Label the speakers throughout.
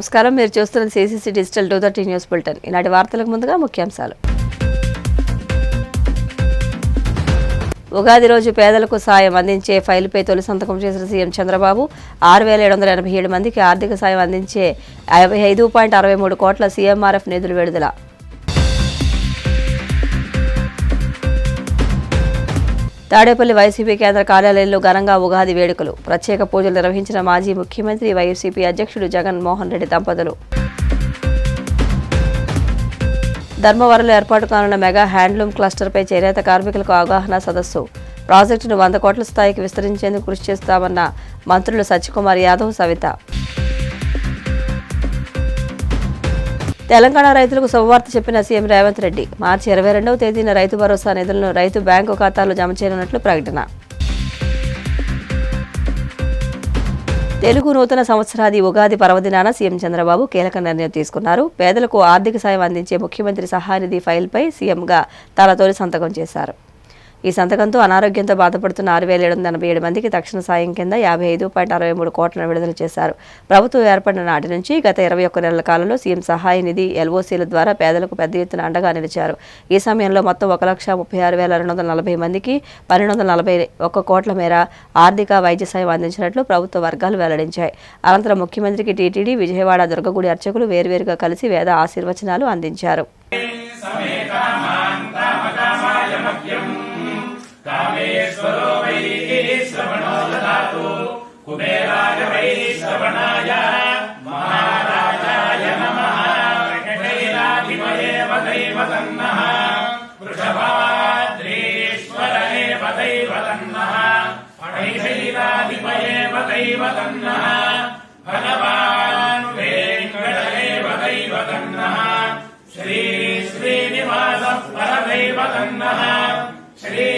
Speaker 1: నమస్కారం. మీరు చూస్తున్న సిసిసి డిజిటల్ 230 న్యూస్ బులెటిన్. ఈనాటి వార్తలకు ముందుగా ముఖ్యాంశాలు. ఉగాది రోజు పేదలకు సాయం అందించే ఫైలుపై తొలి సంతకం చేసిన సీఎం చంద్రబాబు 6,787 మందికి ఆర్థిక సాయం అందించే 55.63 కోట్ల సీఎంఆర్ఎఫ్ నిధులు విడుదల. తాడేపల్లి వైసీపీ కేంద్ర కార్యాలయంలో ఘనంగా ఉగాది వేడుకలు. ప్రత్యేక పూజలు నిర్వహించిన మాజీ ముఖ్యమంత్రి వైసీపీ అధ్యక్షుడు జగన్మోహన్ రెడ్డి దంపతులు. ధర్మవరంలో ఏర్పాటు కానున్న మెగా హ్యాండ్లూమ్ క్లస్టర్పై చేనేత కార్మికులకు అవగాహన సదస్సు. ప్రాజెక్టును 100 కోట్ల స్థాయికి విస్తరించేందుకు కృషి చేస్తామన్న మంత్రులు సత్యకుమార్ యాదవ్, సవిత. తెలంగాణ రైతులకు శుభవార్త చెప్పిన సీఎం రేవంత్ రెడ్డి. మార్చి 22వ తేదీన రైతు భరోసా నిధులను రైతు బ్యాంకు ఖాతాలో జమ చేయనున్నట్లు ప్రకటన. తెలుగు నూతన సంవత్సరాది ఉగాది పర్వదినాన సీఎం చంద్రబాబు కీలక నిర్ణయం తీసుకున్నారు. పేదలకు ఆర్థిక సాయం అందించే ముఖ్యమంత్రి సహాయనిధి ఫైల్పై సీఎంగా తన తొలి సంతకం చేశారు. ఈ సంతకంతో అనారోగ్యంతో బాధపడుతున్న 6,787 మందికి తక్షణ సాయం కింద 55.63 కోట్లను విడుదల చేశారు. ప్రభుత్వం ఏర్పడిన నాటి నుంచి గత 21 నెలల కాలంలో సీఎం సహాయ నిధి ఎల్ఓసీల ద్వారా పేదలకు పెద్ద ఎత్తున అండగా నిలిచారు. ఈ సమయంలో మొత్తం 1,36,240 మందికి 1,241 కోట్ల మేర ఆర్థిక వైద్య సాయం అందించినట్లు ప్రభుత్వ వర్గాలు వెల్లడించాయి. అనంతరం ముఖ్యమంత్రికి టీటీడీ, విజయవాడ దుర్గగుడి అర్చకులు వేర్వేరుగా కలిసి వేద ఆశీర్వచనాలు అందించారు.
Speaker 2: కామేశ్వరో వై శ్రవణో దదాతు కుబేరాయ వై శ్రవణాయ మహారాజాయ నమః కైలాధిపయే వదైవతన్నః వృషభాద్రీశ్వరనే వదైవతన్నః కైలాధిపయే వదైవతన్నః భగవాన్ వెంకటనే వదైవతన్నః శ్రీ శ్రీనివాస పరదైవతన్నః శ్రీ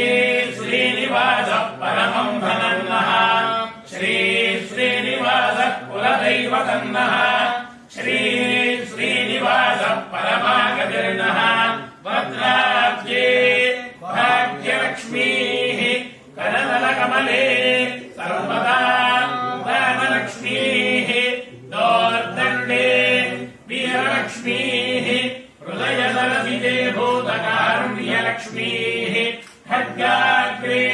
Speaker 2: శ్రీనివాస పరమం ధనన్నః శ్రీ శ్రీనివాస కులదైవతన్నః శ్రీ శ్రీనివాస పరమాగతిర్నః భద్రాబ్జే భాగ్యలక్ష్మీః కరదలకమలే సర్వదా ధనలక్ష్మీః దోర్దండే వీరలక్ష్మీః హృదయదలసితే భూతకారుణ్యలక్ష్మీః ఖడ్గాగ్రే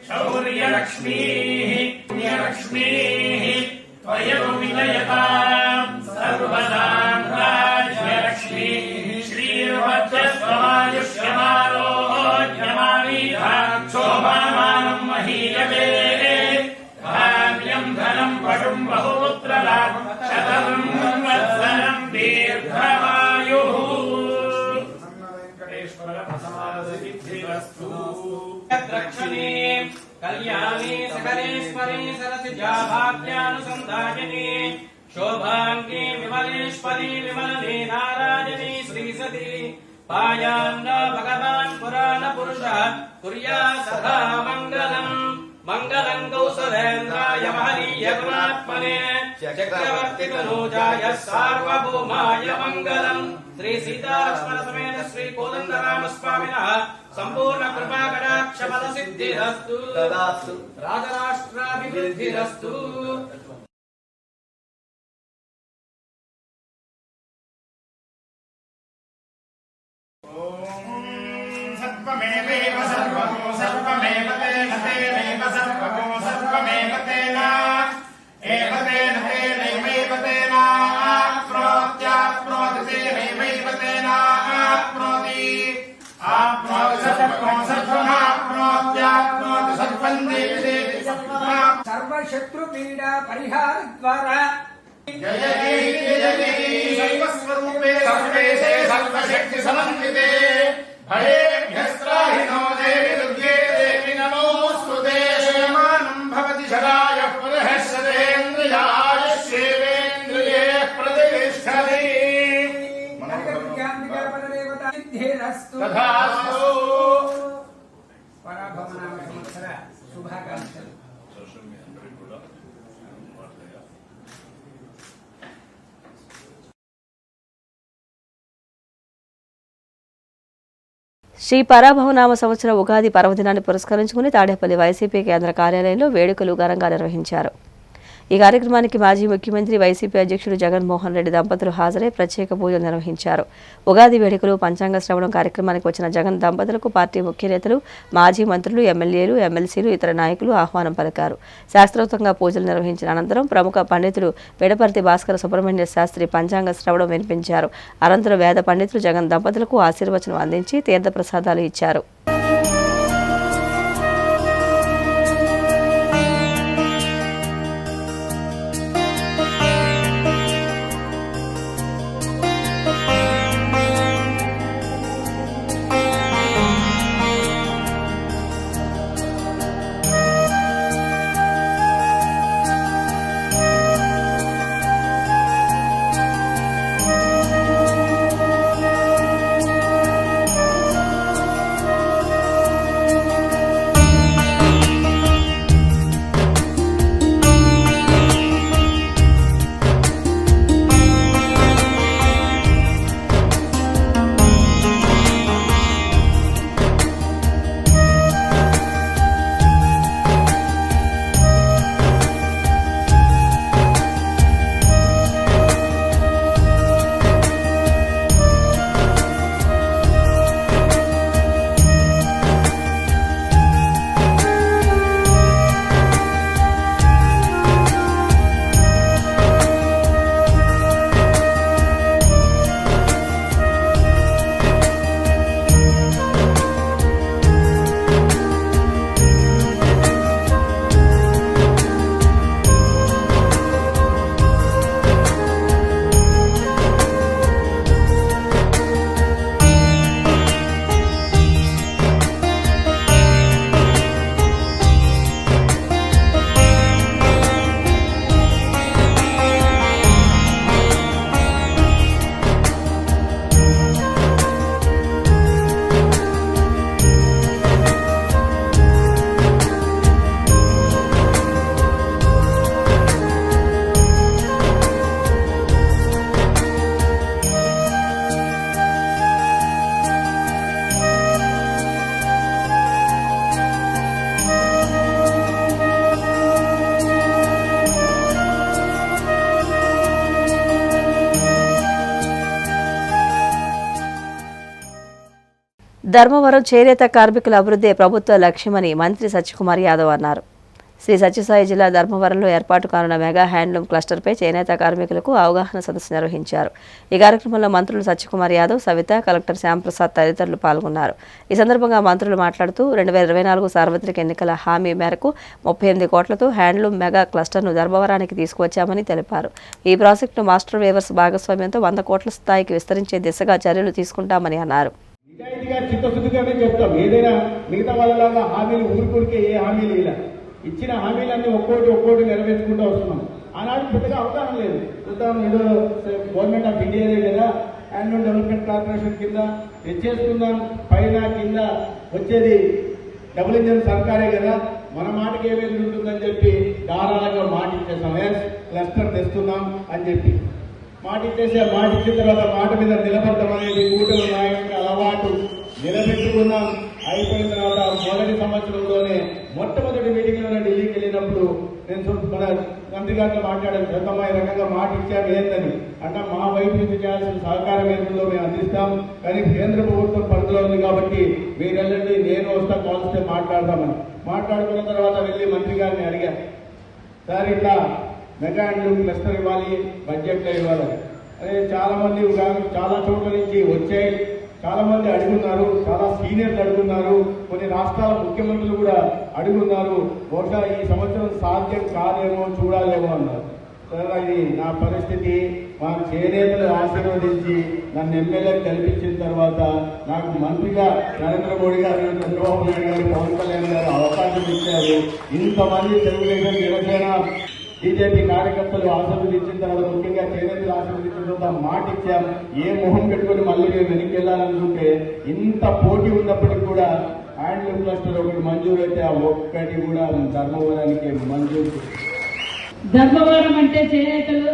Speaker 2: శౌర్యలక్ష్మీః పుణ్యలక్ష్మీః త్వయో విలయతాం సర్వసామ్రాజ్యలక్ష్మీః శ్రీర్వజ్రస్వమాయుష్యమారోగ్యమారీధా శోభామానం మహీయతే ధాన్యం ధనం పశుం బహుపుత్రలాభం శతం వత్సరం దీర్ఘమాయుః. రక్షణే కళ్యాణే సకలేశ్వరే సరసిజా భాగ్యానుసంధాయనే శోభాంగే విమలేశ్వరి విమలనే నారాయణే శ్రీసతి పాయాన్న భగవాన్ పురాణ పురుష కుర్యా సదా మంగళం. మంగళం కౌసలేంద్రాయ మహనీయ గుణాత్మనే చక్రవర్తి తనూజాయ సార్వభౌమాయ మంగళం. శ్రీ సీతాలక్ష్మణ సమేత శ్రీ కోదండరామస్వామినః సంపూర్ణ కృపా కటాక్ష పద సిద్ధిరస్తు. రాజరాష్ట్రాభివృద్ధిరస్తు. సర్వమేవ సర్వమో సర్వమేవ తేన తేనైవ సర్వమో సర్వమేవ తేన ఏవ తేన తేనైవ తేన ఆప్నోత్యాప్నోతి తేనైవ తేన ఆప్నోతి ఆప్నోతి సర్వమో సర్వమాప్నోత్యాప్నోతి సర్వం దేవి దేవి
Speaker 3: సర్వశత్రు పీడ పరిహార ద్వారా
Speaker 2: జయ జయ జయ సర్వస్వరూపే సర్వేశే సర్వశక్తి సమన్వితే భయేభ్యస్త్రాహినో దేవి దుర్గే దేవి నమోస్తుతే. శయమానం భవతి శరాయః పునః సదేంద్రియాయుష్యేవేంద్రియే ప్రతిష్టతి. తథాస్తు.
Speaker 3: పరాభవనామ సంవత్సర శుభాకాంక్షలు.
Speaker 1: శ్రీ పరాభవనామ సంవత్సర ఉగాది పర్వదినాన్ని పురస్కరించుకుని తాడేపల్లి వైసీపీ కేంద్ర కార్యాలయంలో వేడుకలు ఘనంగా నిర్వహించారు. ఈ కార్యక్రమానికి మాజీ ముఖ్యమంత్రి వైసీపీ అధ్యక్షుడు జగన్మోహన్ రెడ్డి దంపతులు హాజరై ప్రత్యేక పూజలు నిర్వహించారు. ఉగాది వేడుకలు పంచాంగ శ్రవణం కార్యక్రమానికి వచ్చిన జగన్ దంపతులకు పార్టీ ముఖ్య నేతలు, మాజీ మంత్రులు, ఎమ్మెల్యేలు, ఎమ్మెల్సీలు, ఇతర నాయకులు ఆహ్వానం పలికారు. శాస్త్రోక్తంగా పూజలు నిర్వహించిన అనంతరం ప్రముఖ పండితులు పెడపర్తి భాస్కర సుబ్రహ్మణ్య శాస్త్రి పంచాంగ శ్రవణం వినిపించారు. అనంతరం వేద పండితులు జగన్ దంపతులకు ఆశీర్వచనం అందించి తీర్థప్రసాదాలు ఇచ్చారు. ధర్మవరం చేనేత కార్మికుల అభివృద్ధి ప్రభుత్వ లక్ష్యమని మంత్రి సత్యకుమార్ యాదవ్ అన్నారు. శ్రీ సత్యసాయి జిల్లా ధర్మవరంలో ఏర్పాటు కానున్న మెగా హ్యాండ్లూమ్ క్లస్టర్పై చేనేత కార్మికులకు అవగాహన సదస్సు నిర్వహించారు. ఈ కార్యక్రమంలో మంత్రులు సత్యకుమార్ యాదవ్, సవిత, కలెక్టర్ శ్యాంప్రసాద్ తదితరులు పాల్గొన్నారు. ఈ సందర్భంగా మంత్రులు మాట్లాడుతూ 2024 సార్వత్రిక ఎన్నికల హామీ మేరకు 38 కోట్లతో హ్యాండ్లూమ్ మెగా క్లస్టర్ను ధర్మవరానికి తీసుకువచ్చామని తెలిపారు. ఈ ప్రాజెక్టును మాస్టర్ వేవర్స్ భాగస్వామ్యంతో 100 కోట్ల స్థాయికి విస్తరించే దిశగా చర్యలు తీసుకుంటామని అన్నారు.
Speaker 4: నిజాయితీగా చిత్తశుద్ధిగానే చెప్తాం. ఏదైనా మిగతా వాళ్ళలాగా హామీలు ఊరికూరికే ఏ హామీలు ఇలా ఇచ్చిన హామీలన్నీ ఒక్కోటి నెరవేర్చుకుంటూ వస్తున్నాం. ఆనాడు పెద్దగా అవగాహన లేదు. చూద్దాం, ఏదో గవర్నమెంట్ ఆఫ్ ఇండియాదే కదా, హ్యాండ్లూమ్ డెవలప్మెంట్ కార్పొరేషన్ కింద తెచ్చేసుకుందాం, పైన కింద వచ్చేది డబుల్ ఇంజన్ సర్కారే కదా, మన మాటకి ఏమేమి ఉంటుందని చెప్పి ధారాళంగా మాట ఇచ్చేసాం. క్లస్టర్ తెస్తున్నాం అని చెప్పి మాట ఇచ్చేసే, మాట ఇచ్చిన తర్వాత మాట మీద నిలబడటం అనేది కూటమి నాయకుడికి అలవాటు. నిలబెట్టుకున్నాం. అయిపోయిన తర్వాత మొదటి సంవత్సరంలోనే మొట్టమొదటి మీటింగ్లోనే ఢిల్లీకి వెళ్ళినప్పుడు నేను మన మంత్రి గారితో మాట్లాడాను. గతమా ఈ రకంగా మాట ఇచ్చాము ఏంటని. అంటే మా వైపు నుంచి చేయాల్సిన సహకారం ఏంటో మేము అందిస్తాం, కానీ కేంద్ర ప్రభుత్వం పరిధిలో ఉంది కాబట్టి మీరెళ్ళండి, నేను వస్తా, కాల్స్తే మాట్లాడదామని. మాట్లాడుకున్న తర్వాత వెళ్ళి మంత్రి గారిని అడిగాను, సార్ ఇట్లా మెగా హ్యాండ్లూమ్ క్లస్టర్ ఇవ్వాలి, బడ్జెట్లో ఇవ్వాలి. అదే చాలా మంది చాలా చోట్ల నుంచి వచ్చాయి, చాలా మంది అడుగున్నారు, చాలా సీనియర్లు అడుగున్నారు, కొన్ని రాష్ట్రాల ముఖ్యమంత్రులు కూడా అడుగున్నారు. బహుశా ఈ సంవత్సరం సాధ్యం కాదేమో, చూడాలేమో అన్నారు. సరే, ఇది నా పరిస్థితి. మా చేనేతలు ఆశీర్వదించి నన్ను ఎమ్మెల్యే కల్పించిన తర్వాత నాకు మంత్రిగా నరేంద్ర మోడీ గారు, చంద్రబాబు నాయుడు గారు, పవన్ కళ్యాణ్ గారు అవకాశం ఇచ్చారు. ఇంతమంది తెలుగుదేశం, జనసేన, బీజేపీ కార్యకర్తలు ఆశీర్వదించిన తర్వాత, ముఖ్యంగా చేనేతలు ఆశీర్వదించిన తర్వాత మాట ఇచ్చాం. ఏ మొహం పెట్టుకుని మళ్ళీ మేము వెనక్కి వెళ్ళాలనుకుంటే ఇంత పోటీ ఉన్నప్పటికీ కూడా హ్యాండ్లూమ్ క్లస్టర్ ఒకటి మంజూరు అయితే ఆ ఒక్కటి కూడా ధర్మవరానికి మంజూరు.
Speaker 5: ధర్మవరం అంటే చేనేతలు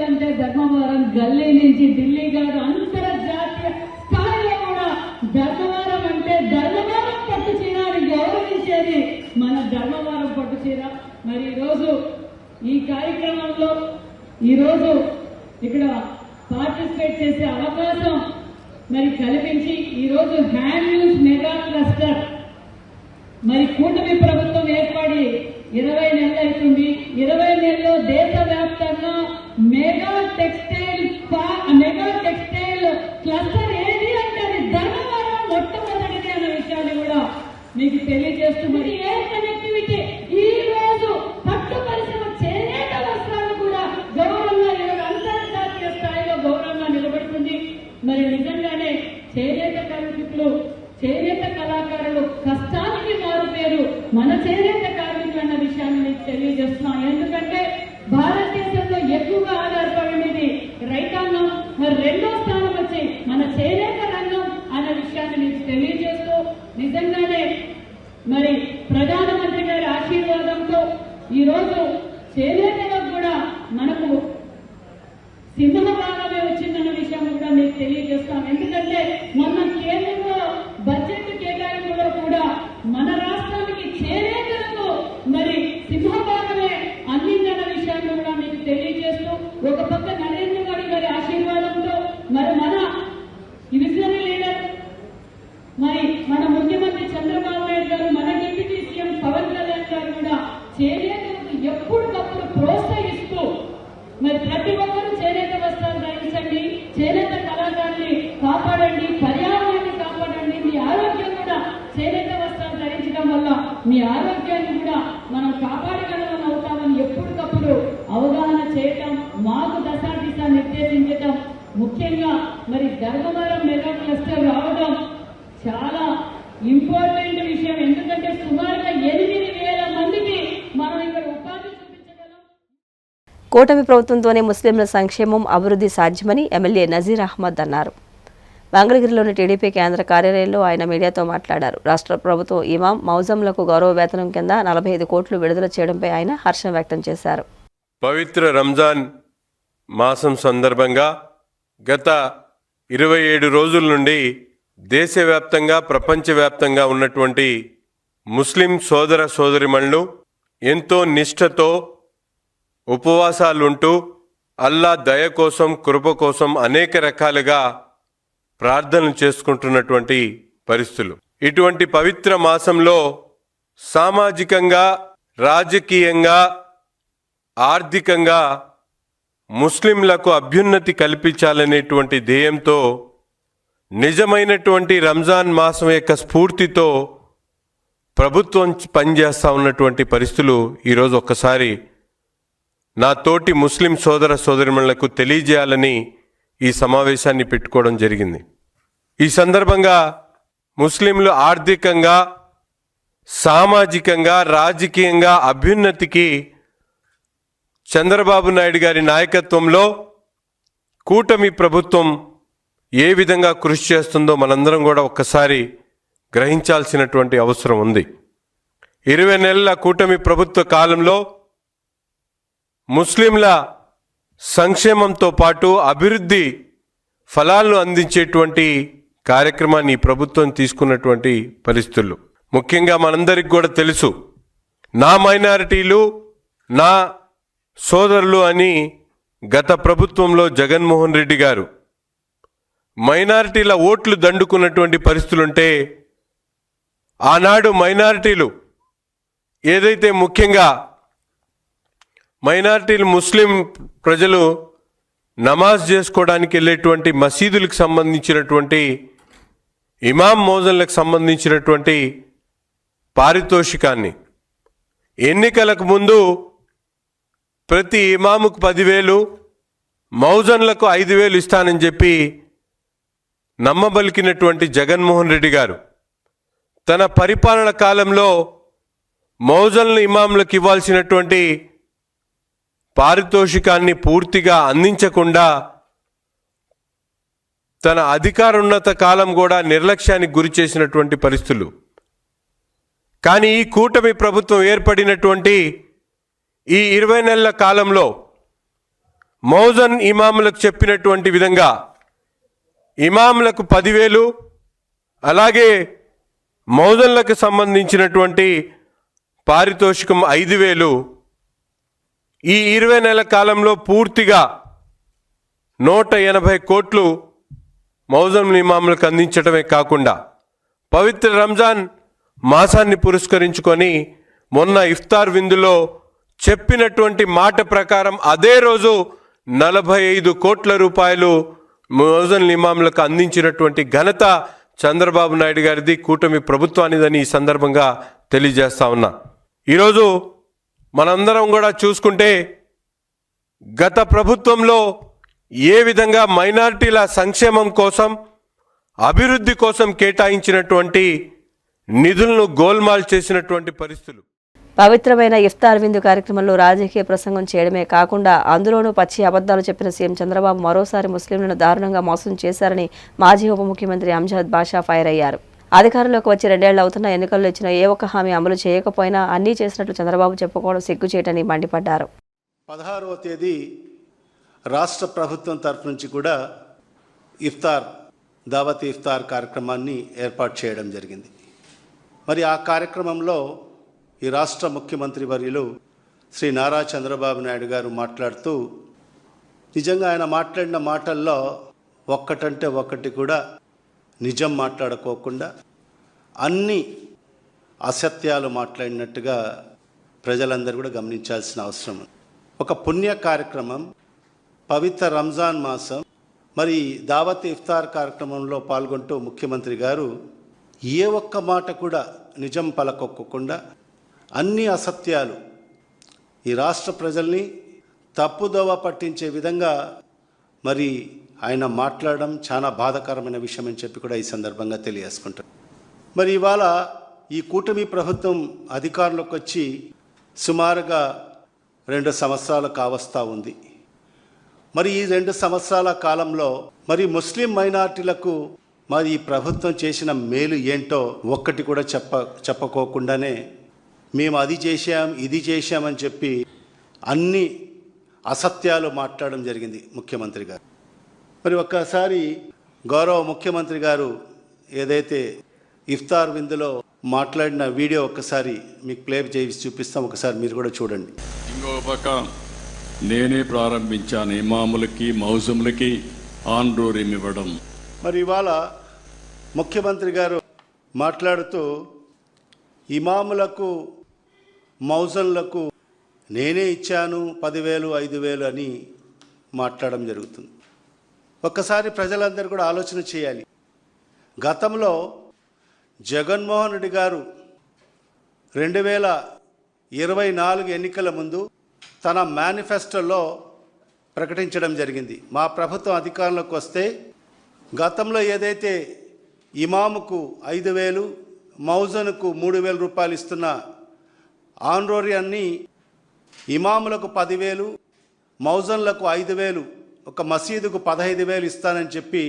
Speaker 5: అంటే ధర్మవరం గల్లీ నుంచి ఢిల్లీ గారు అంతర్జాతీయ స్థాయిలో కూడా ధర్మవరం అంటే ధర్మవరం పట్టు చీర అని గౌరవించేది మన ధర్మవరం పట్టు చీర. మరి ఈరోజు ఈ కార్యక్రమంలో ఈరోజు ఇక్కడ పార్టిసిపేట్ చేసే అవకాశం మరి కల్పించి ఈరోజు హ్యాండ్లూమ్స్ మెగా క్లస్టర్ మరి కూటమి ప్రభుత్వం ఏర్పడి 20 నెలలు అవుతుంది. 20 నెలల్లో దేశవ్యాప్తంగా మెగా టెక్స్టైల్ క్లస్టర్ ఏది అంటే అది ధర్మవరం మొట్టమొదటిది అన్న విషయాన్ని కూడా మీకు తెలియజేస్తూ మరి ఎయిర్ కనెక్టివిటీ ఈ రోజు పట్టు పరిశ్రమ చేనేత వస్త్రాలు కూడా గౌరవంగా అంతర్జాతీయ స్థాయిలో గౌరవంగా నిలబడుతుంది. మరి నిజంగానే చేనేత కార్మికులు చేనేత కళాకారులు కష్టానికి మారు పేరు మన చేనేత కార్మికులు అన్న విషయాన్ని మీకు తెలియజేస్తున్నాం. ఎందుకంటే భారతదేశంలో ఎక్కువగా ఆధారపడినది రైతాంగం, మరి రెండో స్థానం వచ్చి మన చేనేత రంగం అన్న విషయాన్ని మీకు తెలియజేస్తూ నిజంగానే మరి ప్రధానమంత్రి గారి ఆశీర్వాదంతో ఈరోజు చేనేతలకు కూడా మనకు సింహభాగమే వచ్చిందన్న విషయం కూడా మీకు తెలియజేస్తాం. ఎందుకంటే మొన్న కేంద్రంలో బడ్జెట్ కేటాయింపులో కూడా మన రాష్ట్రానికి చేనేతలకు మరి సింహభాగమే అందిందన్న విషయాన్ని కూడా మీకు తెలియజేస్తూ ఒక పక్క నరేంద్ర మోడీ గారి ఆశీర్వాదంతో మరి మన విజనరీ లీడర్ మరి మన ముఖ్యమంత్రి చంద్రబాబు నాయుడు గారు, మన డిప్యూటీ సీఎం పవన్ కళ్యాణ్ గారు కూడా చేనేతలకు ఎప్పటికప్పుడు ప్రోత్సహిస్తూ మరి ప్రతి ఒక్కరూ చేనేత వస్త్రాలు ధరించండి, చేనేత కళాకారుల్ని కాపాడండి, పర్యావరణాన్ని కాపాడండి, మీ ఆరోగ్యం కూడా చేనేత వస్త్రాలు ధరించడం వల్ల మీ ఆరోగ్యాన్ని కూడా మనం కాపాడగలం అవుతామని ఎప్పటికప్పుడు అవగాహన చేయటం, మాకు దశ నిర్దేశించటం, ముఖ్యంగా మరి ధర్మవరం మెగా క్లస్టర్ రావడం చాలా ఇంపార్టెంట్ విషయం. ఎందుకంటే సుమారుగా 8,000 మందికి మనం ఇక్కడ ఉపాధి చూపించగలం.
Speaker 1: కూటమి ప్రభుత్వంతోనే ముస్లింల సంక్షేమం అభివృద్ధి సాధ్యమని ఎమ్మెల్యే నజీర్ అహ్మద్ అన్నారు. మంగళగిరిలోని టీడీపీ కేంద్ర కార్యాలయంలో ఆయన మీడియాతో మాట్లాడారు. రాష్ట్ర ప్రభుత్వం ఇమాం మౌజంలకు గౌరవ వేతనం కింద 45 కోట్లు విడుదల చేయడంపై ఆయన హర్షం వ్యక్తం చేశారు.
Speaker 6: పవిత్ర రంజాన్ మాసం సందర్భంగా గత 27 రోజుల నుండి దేశవ్యాప్తంగా ప్రపంచవ్యాప్తంగా ఉన్నటువంటి ముస్లిం సోదర సోదరిమణులు ఎంతో నిష్ఠతో ఉపవాసాలుంటూ అల్లా దయ కోసం, కృప కోసం అనేక రకాలుగా ప్రార్థనలు చేసుకుంటున్నటువంటి పరిస్థితులు. ఇటువంటి పవిత్ర మాసంలో సామాజికంగా, రాజకీయంగా, ఆర్థికంగా ముస్లింలకు అభ్యున్నతి కల్పించాలనేటువంటి ధ్యేయంతో నిజమైనటువంటి రంజాన్ మాసం యొక్క స్ఫూర్తితో ప్రభుత్వం పనిచేస్తూ ఉన్నటువంటి పరిస్థితులు ఈరోజు ఒక్కసారి నా తోటి ముస్లిం సోదర సోదరిమణులకు తెలియజేయాలని ఈ సమావేశాన్ని పెట్టుకోవడం జరిగింది. ఈ సందర్భంగా ముస్లింలు ఆర్థికంగా, సామాజికంగా, రాజకీయంగా అభ్యున్నతికి చంద్రబాబు నాయుడు గారి నాయకత్వంలో కూటమి ప్రభుత్వం ఏ విధంగా కృషి చేస్తుందో మనందరం కూడా ఒక్కసారి గ్రహించాల్సినటువంటి అవసరం ఉంది. 20 నెలల కూటమి ప్రభుత్వ కాలంలో ముస్లింల సంక్షేమంతో పాటు అభివృద్ధి ఫలాలను అందించేటువంటి కార్యక్రమాన్ని ఈ ప్రభుత్వం తీసుకున్నటువంటి పరిస్థితులు ముఖ్యంగా మనందరికి కూడా తెలుసు. నా మైనారిటీలు, నా సోదరులు అని గత ప్రభుత్వంలో జగన్మోహన్ రెడ్డి గారు మైనారిటీల ఓట్లు దండుకున్నటువంటి పరిస్థితులుంటే ఆనాడు మైనారిటీలు ఏదైతే ముఖ్యంగా మైనారిటీలు ముస్లిం ప్రజలు నమాజ్ చేసుకోవడానికి వెళ్ళేటువంటి మసీదులకు సంబంధించినటువంటి ఇమాం మౌజన్లకు సంబంధించినటువంటి పారితోషికాన్ని ఎన్నికలకు ముందు ప్రతి ఇమాముకు 10,000, మౌజన్లకు 5,000 ఇస్తానని చెప్పి నమ్మబలికినటువంటి జగన్మోహన్ రెడ్డి గారు తన పరిపాలన కాలంలో మౌజన్ల ఇమాంలకు ఇవ్వాల్సినటువంటి పారితోషికాన్ని పూర్తిగా అందించకుండా తన అధికారోన్నత కాలం కూడా నిర్లక్ష్యానికి గురి చేసినటువంటి పరిస్థితులు. కానీ ఈ కూటమి ప్రభుత్వం ఏర్పడినటువంటి ఈ 20 నెలల కాలంలో మౌజన్ ఇమాములకు చెప్పినటువంటి విధంగా ఇమాములకు 10,000, అలాగే మౌజన్లకు సంబంధించినటువంటి పారితోషికం 5,000 ఈ 20 నెలల కాలంలో పూర్తిగా 180 కోట్లు మౌజం ఇమాములకు అందించడమే కాకుండా పవిత్ర రంజాన్ మాసాన్ని పురస్కరించుకొని మొన్న ఇఫ్తార్ విందులో చెప్పినటువంటి మాట ప్రకారం అదే రోజు 45 కోట్ల రూపాయలు మౌజం ఇమాములకు అందించినటువంటి ఘనత చంద్రబాబు నాయుడు గారిది, కూటమి ప్రభుత్వానిదని ఈ సందర్భంగా తెలియజేస్తా ఉన్నా. ఈరోజు మనందరం కూడా చూసుకుంటే గత ప్రభుత్వంలో ఏ విధంగా మైనారిటీల సంక్షేమం కోసం, అభివృద్ధి కోసం కేటాయించినటువంటి నిధులను గోల్మాల్ చేసినటువంటి పరిస్థితులు.
Speaker 1: పవిత్రమైన ఇఫ్తార్ విందు కార్యక్రమంలో రాజకీయ ప్రసంగం చేయడమే కాకుండా అందులోనూ పచ్చి అబద్ధాలు చెప్పిన సీఎం చంద్రబాబు మరోసారి ముస్లింలను దారుణంగా మోసం చేశారని మాజీ ఉప ముఖ్యమంత్రి అంజద్ బాషా ఫైర్ అయ్యారు. అధికారంలోకి వచ్చి 2 ఏళ్లు అవుతున్న ఎన్నికల్లో ఇచ్చిన ఏ ఒక్క హామీ అమలు చేయకపోయినా అన్నీ చేసినట్లు చంద్రబాబు చెప్పుకోవడం సిగ్గుచేటని మండిపడ్డారు.
Speaker 7: 16వ తేదీ రాష్ట్ర ప్రభుత్వం తరఫు నుంచి కూడా దావత్ ఇఫ్తార్ కార్యక్రమాన్ని ఏర్పాటు చేయడం జరిగింది. మరి ఆ కార్యక్రమంలో ఈ రాష్ట్ర ముఖ్యమంత్రి వర్యులు శ్రీ నారా చంద్రబాబు నాయుడు గారు మాట్లాడుతూ, నిజంగా ఆయన మాట్లాడిన మాటల్లో ఒక్కటంటే ఒక్కటి కూడా నిజం మాట్లాడుకోకుండా అన్ని అసత్యాలు మాట్లాడినట్టుగా ప్రజలందరూ కూడా గమనించాల్సిన అవసరం ఉంది. ఒక పుణ్య కార్యక్రమం, పవిత్ర రంజాన్ మాసం, మరి దావత్ ఇఫ్తార్ కార్యక్రమంలో పాల్గొంటూ ముఖ్యమంత్రి గారు ఏ ఒక్క మాట కూడా నిజం పలకొక్కకుండా అన్ని అసత్యాలు ఈ రాష్ట్ర ప్రజల్ని తప్పుదోవ పట్టించే విధంగా మరి ఆయన మాట్లాడడం చాలా బాధాకరమైన విషయం అని చెప్పి కూడా ఈ సందర్భంగా తెలియజేసుకుంటారు. మరి ఇవాళ ఈ కూటమి ప్రభుత్వం అధికారంలోకి వచ్చి సుమారుగా 2 సంవత్సరాలు కావస్తా ఉంది. మరి ఈ 2 సంవత్సరాల కాలంలో మరి ముస్లిం మైనారిటీలకు మరి ఈ ప్రభుత్వం చేసిన మేలు ఏంటో ఒక్కటి కూడా చెప్పకోకుండానే మేము అది చేశాం ఇది చేశామని చెప్పి అన్ని అసత్యాలు మాట్లాడడం జరిగింది ముఖ్యమంత్రి గారు. మరి ఒక్కసారి గౌరవ ముఖ్యమంత్రి గారు ఏదైతే ఇఫ్తార్ విందులో మాట్లాడిన వీడియో ఒక్కసారి మీకు ప్లే చేసి చూపిస్తాం, ఒకసారి మీరు కూడా చూడండి.
Speaker 8: ఇంకో పక్క నేనే ప్రారంభించాను ఇమాములకి మౌజంలకి ఆన్రోరియం ఇవ్వడం.
Speaker 7: మరి ఇవాళ ముఖ్యమంత్రి గారు మాట్లాడుతూ ఇమాములకు మౌజంలకు నేనే ఇచ్చాను 10,000 5,000 అని మాట్లాడడం జరుగుతుంది. ఒక్కసారి ప్రజలందరూ కూడా ఆలోచన చేయాలి. గతంలో జగన్మోహన్ రెడ్డి గారు 2024 ఎన్నికల ముందు తన మేనిఫెస్టోలో ప్రకటించడం జరిగింది, మా ప్రభుత్వం అధికారంలోకి వస్తే గతంలో ఏదైతే ఇమాముకు 5,000 మౌజన్కు 3,000 రూపాయలు ఇస్తున్న ఆన్రోరియాన్ని ఇమాములకు 10,000 మౌజన్లకు 5,000 ఒక మసీదుకు 15,000 ఇస్తానని చెప్పి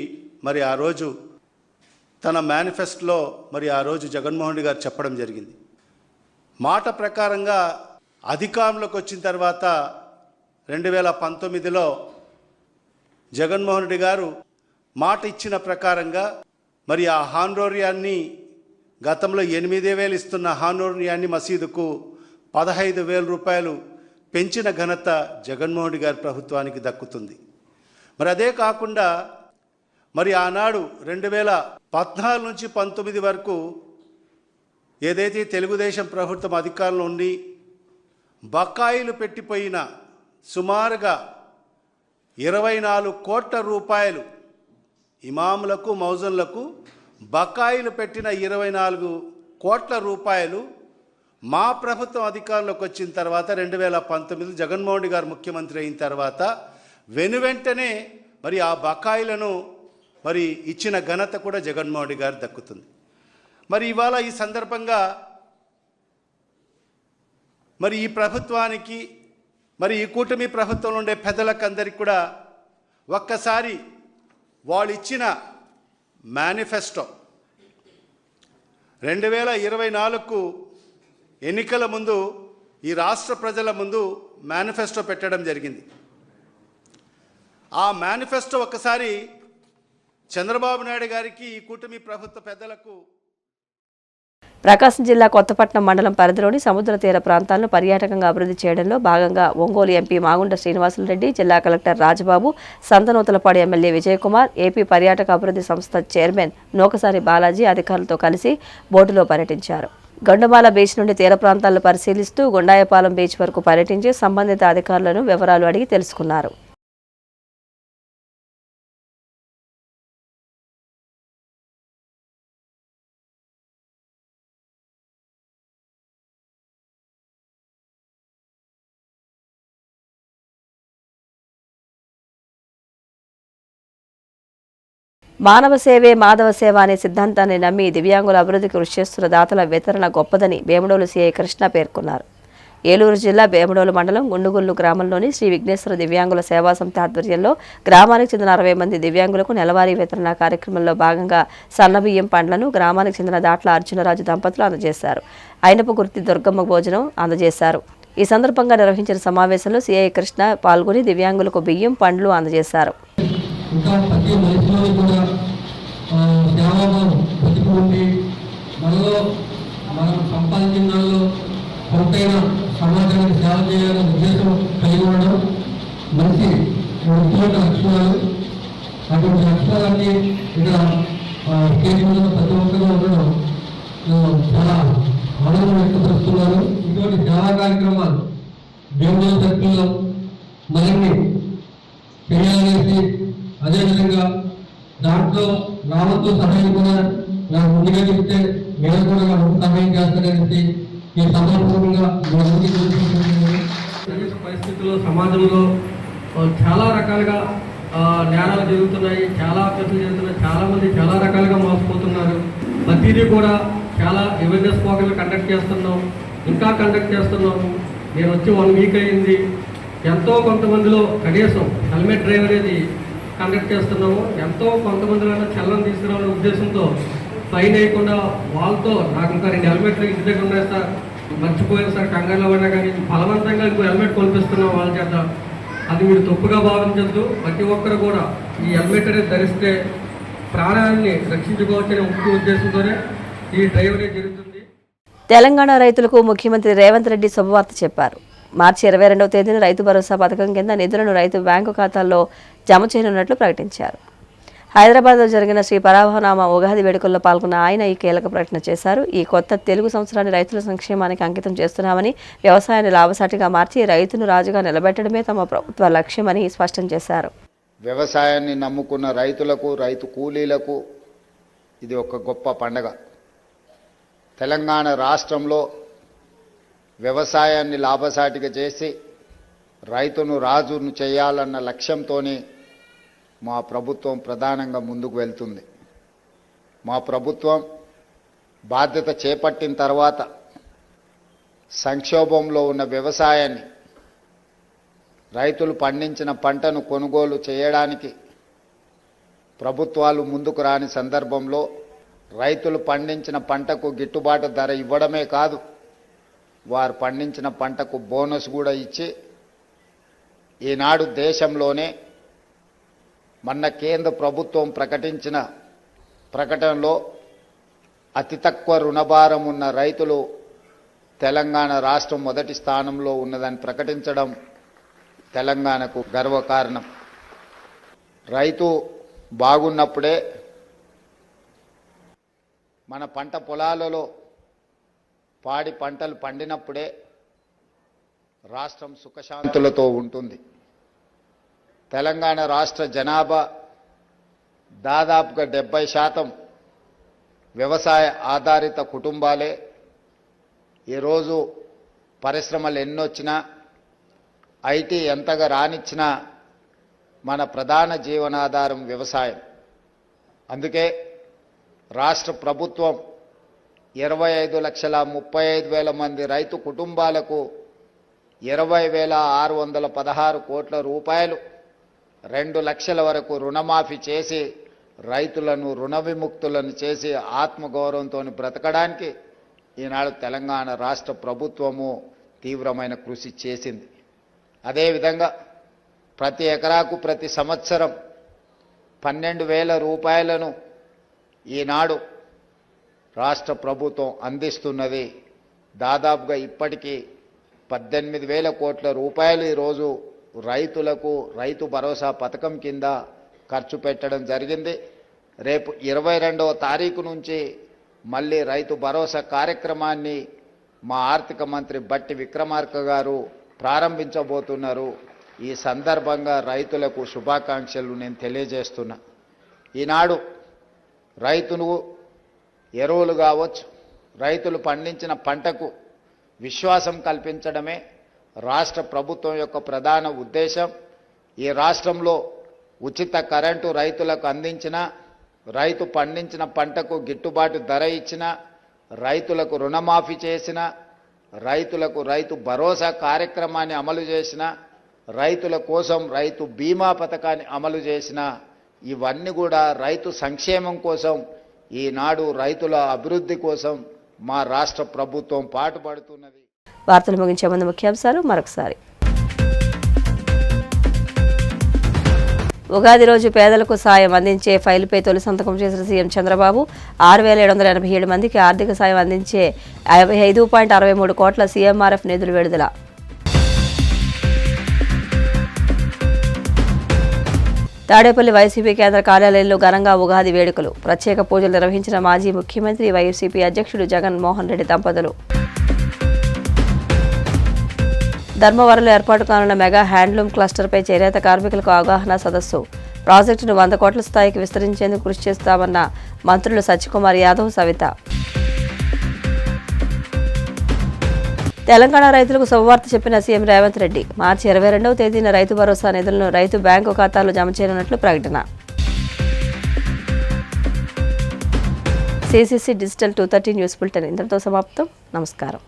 Speaker 7: మరి ఆ రోజు తన మేనిఫెస్టోలో మరి ఆ రోజు జగన్మోహన్ రెడ్డి గారు చెప్పడం జరిగింది. మాట ప్రకారంగా అధికారంలోకి వచ్చిన తర్వాత 2019లో జగన్మోహన్ రెడ్డి గారు మాట ఇచ్చిన ప్రకారంగా మరి ఆ హాన్రోరియాన్ని గతంలో 8,000 ఇస్తున్న హాన్రోరియాన్ని మసీదుకు 15,000 రూపాయలు పెంచిన ఘనత జగన్మోహన్ రెడ్డి గారి ప్రభుత్వానికి దక్కుతుంది. మరి అదే కాకుండా మరి ఆనాడు 2014 నుంచి 19 వరకు ఏదైతే తెలుగుదేశం ప్రభుత్వం అధికారంలో ఉండి బకాయిలు పెట్టిపోయిన సుమారుగా 24 కోట్ల రూపాయలు ఇమాములకు మౌజన్లకు బకాయిలు పెట్టిన 24 కోట్ల రూపాయలు మా ప్రభుత్వం అధికారంలోకి వచ్చిన తర్వాత 2019 జగన్మోహన్ రెడ్డి గారు ముఖ్యమంత్రి అయిన తర్వాత వెనువెంటనే మరి ఆ బకాయిలను మరి ఇచ్చిన ఘనత కూడా జగన్మోహన్ రెడ్డి గారు దక్కుతుంది. మరి ఇవాళ ఈ సందర్భంగా మరి ఈ ప్రభుత్వానికి మరి ఈ కూటమి ప్రభుత్వంలో ఉండే పెద్దలకందరికీ కూడా ఒక్కసారి వాళ్ళు ఇచ్చిన మేనిఫెస్టో 2024 ఎన్నికల ముందు ఈ రాష్ట్ర ప్రజల ముందు మేనిఫెస్టో పెట్టడం జరిగింది. ఆ మేనిఫెస్టో ఒకసారి చంద్రబాబు నాయుడు గారికి ఈ కూటమి ప్రభుత్వ పెద్దలకు
Speaker 1: ప్రకాశం జిల్లా కొత్తపట్నం మండలం పరిధిలోని సముద్ర తీర ప్రాంతాలను పర్యాటకంగా అభివృద్ధి చేయడంలో భాగంగా ఒంగోలు ఎంపీ మాగుంట శ్రీనివాసులరెడ్డి, జిల్లా collector Rajababu, Santhanuthalapadu MLA Vijayakumar, AP పర్యాటక అభివృద్ధి సంస్థ చైర్మన్ నూకసాని బాలాజీ అధికారులతో కలిసి బోటులో పర్యటించారు. గండుమాల బీచ్ నుండి తీర ప్రాంతాలను పరిశీలిస్తూ గుండాయపాలెం బీచ్ వరకు పర్యటించి సంబంధిత అధికారులను వివరాలు అడిగి తెలుసుకున్నారు. మానవ సేవే మాధవ సేవ అనే సిద్ధాంతాన్ని నమ్మి దివ్యాంగుల అభివృద్ధికి కృషి చేస్తున్న దాతల వితరణ గొప్పదని వేముడోలు సీఐ కృష్ణ పేర్కొన్నారు. ఏలూరు జిల్లా వేముడోలు మండలం గుండుగుల్లు గ్రామంలోని శ్రీ విఘ్నేశ్వర దివ్యాంగుల సేవా సమితి ఆధ్వర్యంలో గ్రామానికి చెందిన 60 మంది దివ్యాంగులకు నెలవారీ వితరణ కార్యక్రమంలో భాగంగా సన్నబియ్యం పండ్లను గ్రామానికి చెందిన దాట్ల అర్జునరాజు దంపతులు అందజేశారు. అయినపు గుర్తి దుర్గమ్మ భోజనం అందజేశారు. ఈ సందర్భంగా నిర్వహించిన సమావేశంలో సీఐ కృష్ణ పాల్గొని దివ్యాంగులకు బియ్యం పండ్లు అందజేశారు.
Speaker 9: ఇంకా ప్రతి మనిషిలో కూడా సేవాభావం బతికి ఉండి మనలో మనం సంపాదించిన దానిలో కొంతైనా సమాజానికి సేవ చేయాలనే ఉద్దేశం కలిగి ఉండడం మంచి వ్యక్తిగత లక్షణాలు. అటువంటి లక్షణాలన్నీ ఇక్కడ స్టేజ్ మీద ప్రతి ఒక్కరిలో ఉండడం చాలా ఆనందం వ్యక్తపరుస్తున్నారు. ఇటువంటి సేవా కార్యక్రమాలు వేముల సర్కిల్లో మరిన్ని చేయాలనేసి, అదేవిధంగా దాంట్లో నా వంతు సహాయం కూడా నాకు ముందుగా చెప్తే నేను కూడా సహాయం చేస్తాననేసి ఈ సందర్భంగా పరిస్థితుల్లో సమాజంలో చాలా రకాలుగా నేరాలు జరుగుతున్నాయి, చాలా కేసులు జరుగుతున్నాయి, చాలామంది చాలా రకాలుగా మోసపోతున్నారు. ప్రతిదీ కూడా చాలా అవేర్నెస్ ప్రోగ్రామ్లు కండక్ట్ చేస్తున్నాం, ఇంకా కండక్ట్ చేస్తున్నాము. నేను వచ్చి 1 వీక్ అయింది. ఎంతో కొంతమందిలో కనీసం హెల్మెట్ డ్రైవ్ అనేది కండక్ట్ చేస్తున్నాము. ఎంతో కొంతమందిలో చలనం తీసుకురావాలనే ఉద్దేశంతో ఫైన్ వేయకుండా వాళ్ళతో నాకు ఇంకా 2 హెల్మెట్లు ఇంటి దగ్గర ఉన్నాయి సార్, మర్చిపోయాను సార్, కంగారులో పడినా కానీ బలవంతంగా ఇంకో హెల్మెట్ కొనిపిస్తున్నాం వాళ్ళ చేత. అది మీరు తప్పుగా భావించద్దు. ప్రతి ఒక్కరు కూడా ఈ హెల్మెట్ అనేది ధరిస్తే ప్రాణాన్ని రక్షించుకోవచ్చనే ముఖ్య ఉద్దేశంతోనే ఈ డ్రైవ్ అనేది జరుగుతుంది.
Speaker 1: తెలంగాణ రైతులకు ముఖ్యమంత్రి రేవంత్ రెడ్డి శుభవార్త చెప్పారు. మార్చి 22వ తేదీన రైతు భరోసా పథకం కింద నిధులను రైతు బ్యాంకు ఖాతాల్లో జమ చేయనున్నట్లు ప్రకటించారు. హైదరాబాద్లో జరిగిన శ్రీ పరాభవనామ ఉగాది వేడుకల్లో పాల్గొన్న ఆయన ఈ కీలక ప్రకటన చేశారు. ఈ కొత్త తెలుగు సంవత్సరాన్ని రైతుల సంక్షేమానికి అంకితం చేస్తున్నామని, వ్యవసాయాన్ని లాభసాటిగా మార్చి రైతును రాజుగా నిలబెట్టడమే తమ ప్రభుత్వ లక్ష్యమని స్పష్టం చేశారు.
Speaker 10: వ్యవసాయాన్ని నమ్ముకున్న రైతులకు, రైతు కూలీలకు ఇది ఒక గొప్ప పండగ. తెలంగాణ రాష్ట్రంలో వ్యవసాయాన్ని లాభసాటిగా చేసి రైతును రాజును చేయాలన్న లక్ష్యంతోనే మా ప్రభుత్వం ప్రధానంగా ముందుకు వెళ్తుంది. మా ప్రభుత్వం బాధ్యత చేపట్టిన తర్వాత సంక్షోభంలో ఉన్న వ్యవసాయాన్ని, రైతులు పండించిన పంటను కొనుగోలు చేయడానికి ప్రభుత్వాలు ముందుకు రాని సందర్భంలో రైతులు పండించిన పంటకు గిట్టుబాటు ధర ఇవ్వడమే కాదు, వారు పండించిన పంటకు బోనస్ కూడా ఇచ్చి ఈనాడు దేశంలోనే మొన్న కేంద్ర ప్రభుత్వం ప్రకటించిన ప్రకటనలో అతి తక్కువ రుణభారం ఉన్న రైతులు తెలంగాణ రాష్ట్రం మొదటి స్థానంలో ఉన్నదని ప్రకటించడం తెలంగాణకు గర్వకారణం. రైతు బాగున్నప్పుడే, మన పంట పొలాలలో పాడి పంటలు పండినప్పుడే రాష్ట్రం సుఖశాంతులతో ఉంటుంది. తెలంగాణ రాష్ట్ర జనాభా దాదాపుగా 70% వ్యవసాయ ఆధారిత కుటుంబాలే. ఈరోజు పరిశ్రమలు ఎన్నొచ్చినా, ఐటీ ఎంతగా రానిచ్చినా మన ప్రధాన జీవనాధారం వ్యవసాయం. అందుకే రాష్ట్ర ప్రభుత్వం 25,35,000 మంది రైతు కుటుంబాలకు 20,616 కోట్ల రూపాయలు 2 లక్షల వరకు రుణమాఫీ చేసి రైతులను రుణ విముక్తులను చేసి ఆత్మగౌరవంతో బ్రతకడానికి ఈనాడు తెలంగాణ రాష్ట్ర ప్రభుత్వము తీవ్రమైన కృషి చేసింది. అదేవిధంగా ప్రతి ఎకరాకు ప్రతి సంవత్సరం 12,000 రూపాయలను ఈనాడు రాష్ట్ర ప్రభుత్వం అందిస్తున్నది. దాదాపుగా ఇప్పటికీ 18,000 కోట్ల రూపాయలు ఈరోజు రైతులకు రైతు భరోసా పథకం కింద ఖర్చు పెట్టడం జరిగింది. రేపు 22వ తారీఖు నుంచి మళ్ళీ రైతు భరోసా కార్యక్రమాన్ని మా ఆర్థిక మంత్రి బట్టి విక్రమార్క గారు ప్రారంభించబోతున్నారు. ఈ సందర్భంగా రైతులకు శుభాకాంక్షలు నేను తెలియజేస్తున్నా. ఈనాడు రైతును ఎరువులు కావచ్చు, రైతులు పండించిన పంటకు విశ్వాసం కల్పించడమే రాష్ట్ర ప్రభుత్వం యొక్క ప్రధాన ఉద్దేశం. ఈ రాష్ట్రంలో ఉచిత కరెంటు రైతులకు అందించిన, రైతు పండించిన పంటకు గిట్టుబాటు ధర ఇచ్చిన, రైతులకు రుణమాఫీ చేసిన, రైతులకు రైతు భరోసా కార్యక్రమాన్ని అమలు చేసిన, రైతుల కోసం రైతు బీమా పథకాన్ని అమలు చేసిన, ఇవన్నీ కూడా రైతు సంక్షేమం కోసం, ఈనాడు రైతుల అభివృద్ధి కోసం మా రాష్ట్ర ప్రభుత్వం పాటుపడుతున్నది.
Speaker 1: వార్తలు ముగించే ముందు ముఖ్యాంశాలు మరొకసారి. ఉగాది రోజు పేదలకు సాయం అందించే ఫైల్పై తొలి సంతకం చేసిన సీఎం చంద్రబాబు 6,787 మందికి ఆర్థిక సాయం అందించే 55.63 కోట్ల సీఎంఆర్ఎఫ్ నిధులు విడుదల. తాడేపల్లి వైసీపీ కేంద్ర కార్యాలయంలో ఘనంగా ఉగాది వేడుకలు. ప్రత్యేక పూజలు నిర్వహించిన మాజీ ముఖ్యమంత్రి వైసీపీ అధ్యక్షుడు జగన్ మోహన్ రెడ్డి దంపతులు. ధర్మవరంలో ఏర్పాటు కానున్న మెగా హ్యాండ్లూమ్ క్లస్టర్పై చేనేత కార్మికులకు అవగాహన సదస్సు. ప్రాజెక్టును 100 కోట్ల స్థాయికి విస్తరించేందుకు కృషి చేస్తామన్న మంత్రులు సత్యకుమార్ యాదవ్, సవిత. తెలంగాణ రైతులకు శుభవార్త చెప్పిన సీఎం రేవంత్ రెడ్డి. మార్చి 22వ తేదీన రైతు భరోసా నిధులను రైతు బ్యాంకు ఖాతాలో జమ చేయనున్నట్లు ప్రకటన. CCC డిజిటల్ 230 న్యూస్ బులెటిన్ ఇంతటితో సమాప్తం. నమస్కారం.